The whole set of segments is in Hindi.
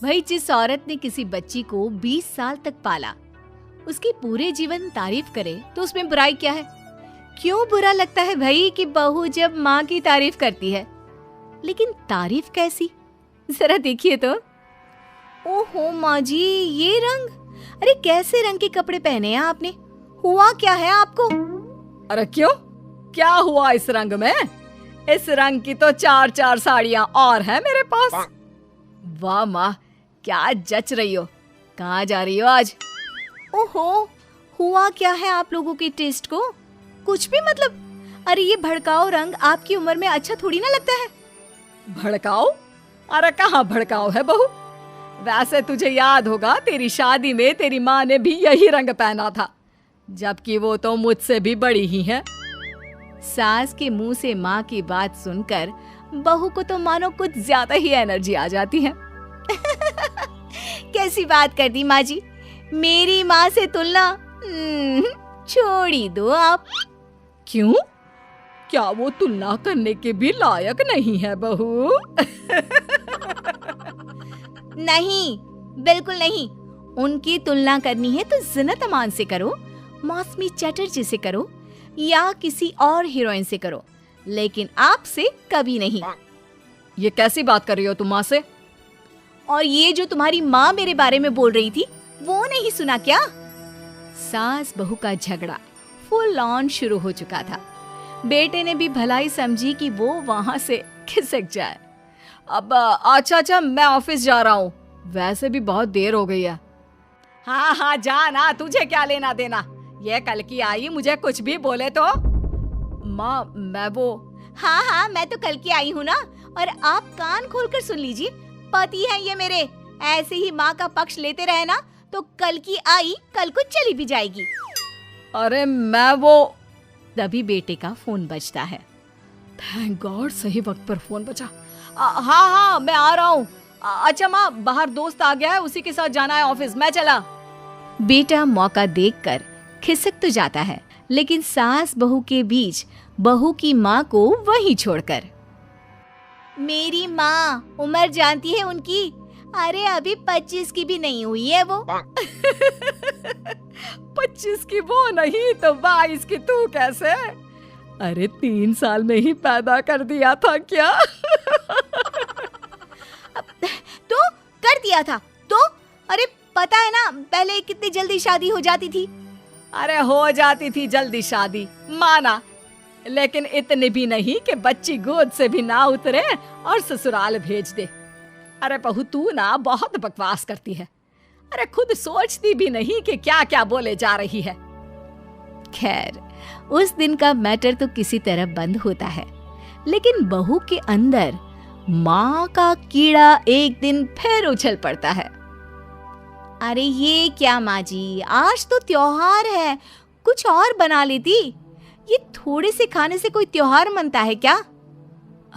भाई जिस औरत ने किसी बच्ची को 20 साल तक पाला, उसकी पूरे जीवन तारीफ करे तो उसमें बुराई क्या है? क्यों बुरा लगता है भाई कि बहू जब माँ की तारीफ करती है? लेकिन तारीफ कैसी, जरा देखिए तो। ओहो माँ जी, ये रंग, अरे कैसे रंग के कपड़े पहने हैं आपने? हुआ क्या है आपको? अरे क्यों, क्या हुआ इस रंग में? इस रंग की तो 4 साड़ियाँ और हैं मेरे पास। वाह माँ, क्या जच रही हो। कहाँ जा रही हो आज? ओहो, हुआ क्या है आप लोगों के टेस्ट को? कुछ भी मतलब। अरे ये भड़काऊ रंग आपकी उम्र में अच्छा थोड़ी ना लगता है। भड़काऊ? अरे कहाँ भड़काऊ है बहू। वैसे तुझे याद होगा, तेरी शादी में तेरी माँ ने भी यही रंग पहना था, जबकि वो तो मुझसे भी बड़ी ही है। सास के मुंह से माँ की बात सुनकर बहू को तो मानो कुछ ज्यादा ही एनर्जी आ जाती है। कैसी बात कर दी माँ जी, मेरी माँ से तुलना छोड़ ही दो आप। क्यों? क्या वो तुलना करने के भी लायक नहीं है बहू? नहीं, बिल्कुल नहीं। उनकी तुलना करनी है तो ज़ीनत अमान से करो, मौसमी चटर्जी से करो, या किसी और हीरोइन से करो, लेकिन आपसे कभी नहीं। ये कैसी बात कर रही हो तुम माँ से? और ये जो तुम्हारी माँ मेरे बारे में बोल रही थी, वो नहीं सुना क्या? सास बहू का झगड़ा फुल ऑन शुरू हो चुका था। बेटे ने भी भलाई समझी कि वो वहां से खिसक जाए। अब अच्छा, मैं ऑफिस जा रहा हूँ, वैसे भी बहुत देर हो गई है। हाँ जाना, तुझे क्या लेना देना। ये कल की आई, मुझे कुछ भी बोले तो। माँ मैं वो। हाँ, मैं तो कल की आई हूँ ना, और आप कान खोलकर सुन लीजिए, पति है ये मेरे। ऐसे ही माँ का पक्ष लेते रहे ना तो कल की आई कल को चली भी जाएगी। अरे मैं वो। तभी बेटे का फोन बजता है। थैंक गॉड, सही वक्त पर फोन बजा। हाँ मैं आ रहा हूँ। अच्छा माँ, बाहर दोस्त आ गया है, उसी के साथ जाना है ऑफिस, मैं चला। बेटा मौका देखकर खिसक तो जाता है, लेकिन सास बहू के बीच बहू की माँ को वहीं छोड़कर। मेरी माँ, उम्र जानती है उनकी? अरे अभी 25 की भी नहीं हुई है वो। 25 की वो नहीं तो 22 की तू कैसे? अरे 3 साल में ही पैदा कर दिया था क्या? तो कर दिया था तो? अरे पता है ना, पहले कितनी जल्दी शादी हो जाती थी। अरे हो जाती थी जल्दी शादी, माना, लेकिन इतनी भी नहीं कि बच्ची गोद से भी ना उतरे और ससुराल भेज दे। अरे बहू तू ना बहुत बकवास करती है। अरे खुद सोचती भी नहीं कि क्या क्या बोले जा रही है। खैर, उस दिन का मैटर तो किसी तरह बंद होता है, लेकिन बहू के अंदर माँ का कीड़ा एक दिन फिर उछल पड़ता है। अरे ये क्या माँ जी, आज तो त्योहार है, कुछ और बना लेती। ये थोड़े से खाने से कोई त्योहार मनता है क्या?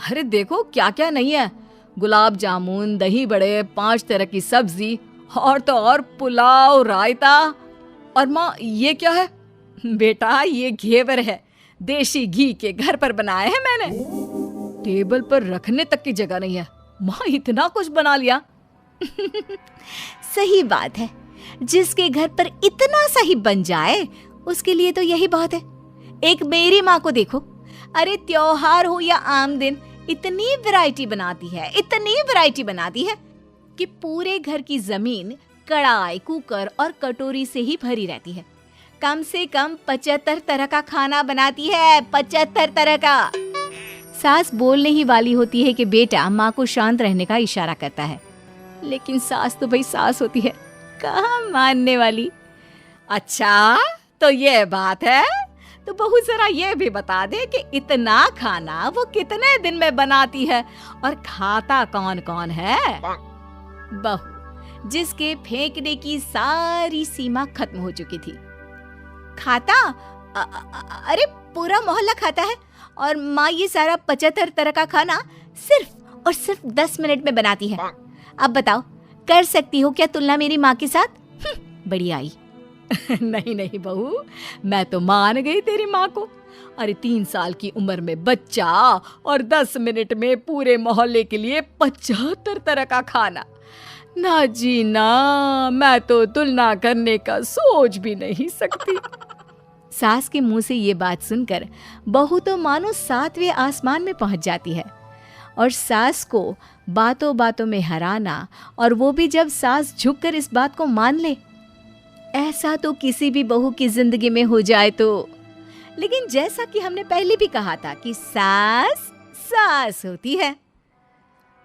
अरे देखो क्या क्या नहीं है, गुलाब जामुन, दही बड़े, 5 तरह की सब्जी, और तो और पुलाव, रायता। और माँ ये क्या है? बेटा ये घेवर है, देसी घी के घर पर बनाए हैं मैंने। टेबल पर रखने तक की जगह नहीं है। माँ इतना कुछ बना लिया। सही बात है, जिसके घर पर इतना सही बन जाए उसके लिए तो यही बहुत है। एक मेरी माँ को देखो, अरे त्योहार हो या आम दिन, इतनी वैरायटी बनाती है कि पूरे घर की जमीन कढ़ाई, कुकर और कटोरी से ही भरी रहती है। कम से कम 75 तरह का खाना बनाती है, 75 तरह का। सास बोलने ही वाली होती है कि बेटा माँ को शांत रहने का इशारा करता है, लेकिन सास तो भाई सास होती है, कहाँ मानने वाली। अच्छा तो ये बात है, तो बहू जरा ये भी बता दे कि इतना खाना वो कितने दिन में बनाती है और खाता कौन कौन है? बहू जिसके फेंकने की सारी सीमा खत्म हो चुकी थी। खाता? अरे पूरा मोहल्ला खाता है, और माँ ये सारा 75 तरह का खाना सिर्फ और सिर्फ 10 मिनट में बनाती है। अब बताओ, कर सकती हो क्या तुलना मेरी माँ के साथ? बड़ी आई। नहीं बहू, मैं तो मान गई तेरी माँ को। अरे 3 साल की उम्र में बच्चा और 10 मिनट में पूरे मोहल्ले के लिए 75 तरह का खाना। ना जी ना, मैं तो तुलना करने का सोच भी नहीं सकती। सास के मुंह से ये बात सुनकर बहू तो मानो 7वें आसमान में पहुंच जाती है। और सास को बातों बातों में हराना, और वो भी जब सास झुककर इस बात को मान ले, ऐसा तो किसी भी बहू की जिंदगी में हो जाए तो। लेकिन जैसा कि हमने पहले भी कहा था कि सास सास होती है।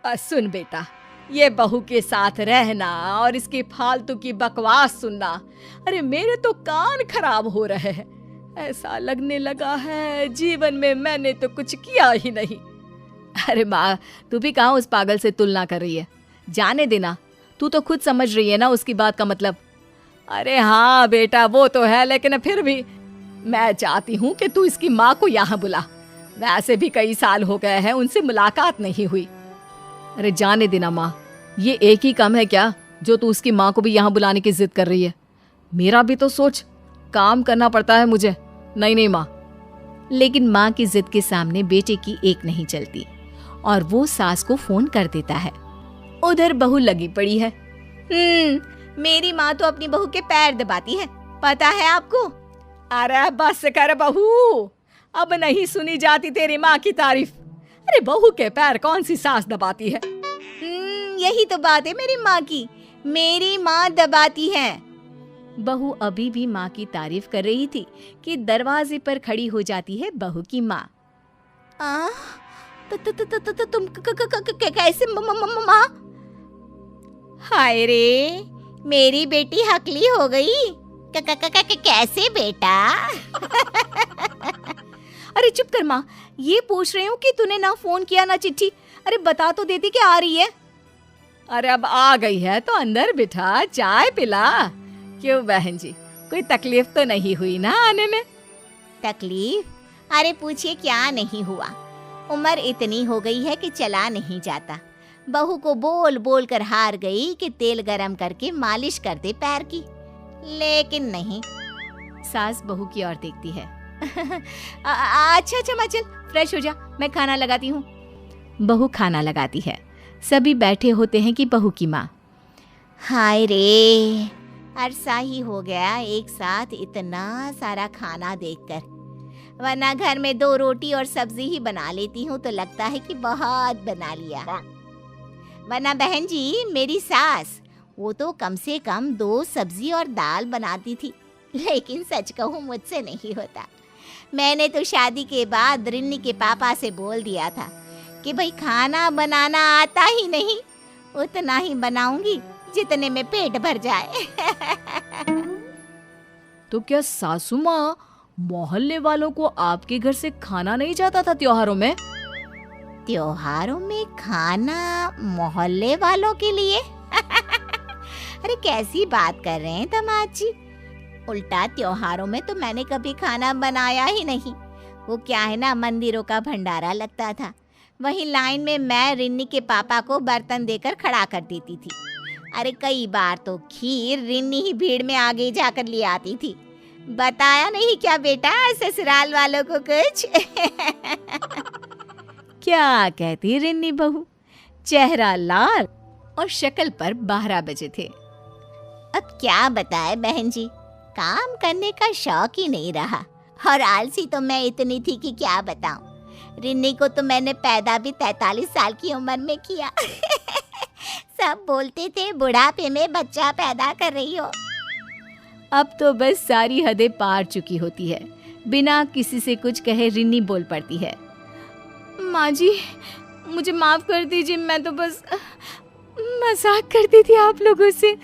सुन बेटा, ये बहू के साथ रहना और इसकी फालतू की बकवास सुनना, अरे मेरे तो कान खराब हो रहे हैं। ऐसा लगने लगा है जीवन में मैंने तो कुछ किया ही नहीं। अरे माँ, तू भी कहाँ उस पागल से तुलना कर रही है? जाने देना, तू तो खुद समझ रही है ना उसकी बात का मतलब। अरे हाँ बेटा, वो तो है, लेकिन फिर भी मैं चाहती हूँ कि तू इसकी माँ को यहाँ बुला। वैसे भी कई साल हो गए हैं उनसे मुलाकात नहीं हुई। अरे जाने देना माँ, ये एक ही काम है क्या जो तू उसकी माँ को भी यहाँ बुलाने की जिद कर रही है? मेरा भी तो सोच, काम करना पड़ता है मुझे। नहीं माँ। लेकिन माँ की जिद के सामने बेटे की एक नहीं चलती और वो सास को फोन कर देता है। उधर बहू लगी पड़ी है। मेरी माँ तो अपनी बहू के पैर दबाती है, पता है आपको? अरे बस कर बहू, अब नहीं सुनी जाती तेरी माँ की तारीफ। अरे बहू के पैर कौन सी सास दबाती है? यही तो बात है मेरी माँ की, मेरी माँ दबाती है। बहू अभी भी माँ की तारीफ कर रही थी कि दरवाजे पर खड़ी हो जाती है बहू की माँ। तुम कैसे माँ? हाय रे, मेरी बेटी हकली हो गई। कैसे बेटा? अरे चुप कर माँ, ये पूछ रही हूँ कि तूने ना फोन किया ना चिट्ठी। अरे बता तो देती कि आ रही है। अरे अब आ गई है तो अंदर बिठा, चाय पिला। क्यों बहन जी, कोई तकलीफ तो नहीं हुई ना आने में? तकलीफ? अरे पूछिए क्या नहीं हुआ। उम्र इतनी हो गई है कि चला नहीं जाता। बहू को बोल बोल कर हार गई कि तेल गरम करके मालिश कर दे पैर की, लेकिन नहीं। सास बहू की ओर देखती है। अच्छा माँ, चल फ्रेश हो जा, मैं खाना लगाती हूँ। बहू खाना लगाती है। सभी बैठे होते हैं कि बहू की माँ, हाय रे, अरसा ही हो गया एक साथ इतना सारा खाना देखकर, वरना घर में 2 रोटी और सब्जी ही बना लेती हूँ तो लगता है कि बहुत बना लिया। वरना बहन जी, मेरी सास वो तो कम से कम 2 सब्जी और दाल बनाती थी, लेकिन सच कहूँ मुझसे नहीं होता। मैंने तो शादी के बाद रिन्नी के पापा से बोल दिया था कि भाई खाना बनाना आता ही नहीं, उतना ही बनाऊंगी जितने में पेट भर जाए। तो क्या सासू माँ, मोहल्ले वालों को आपके घर से खाना नहीं जाता था त्योहारों में? त्योहारों में खाना मोहल्ले वालों के लिए? अरे कैसी बात कर रहे हैं दामाद जी? उल्टा त्योहारों में तो मैंने कभी खाना बनाया ही नहीं। वो क्या है ना, मंदिरों का भंडारा लगता था, वहीं लाइन में मैं रिन्नी के पापा को बर्तन देकर खड़ा कर देती थी। अरे कई बार तो खीर रिन्नी ही भीड़ में आगे जाकर ले आती थी। बताया नहीं क्या बेटा ससुराल वालों को कुछ? क्या कहती रिन्नी बहू? चेहरा लाल और शक्ल पर 12 बजे थे। अब क्या बताए बहन जी, काम करने का शौक ही नहीं रहा, और आलसी तो मैं इतनी थी कि क्या बताऊं। रिन्नी को तो मैंने पैदा भी 43 साल की उम्र में किया। सब बोलते थे बुढ़ापे में बच्चा पैदा कर रही हो। अब तो बस सारी हदें पार चुकी होती है। बिना किसी से कुछ कहे रिन्नी बोल पड़ती है, माँ जी मुझे माफ कर दीजिए, मैं तो बस मजाक करती थी आप लोगों से।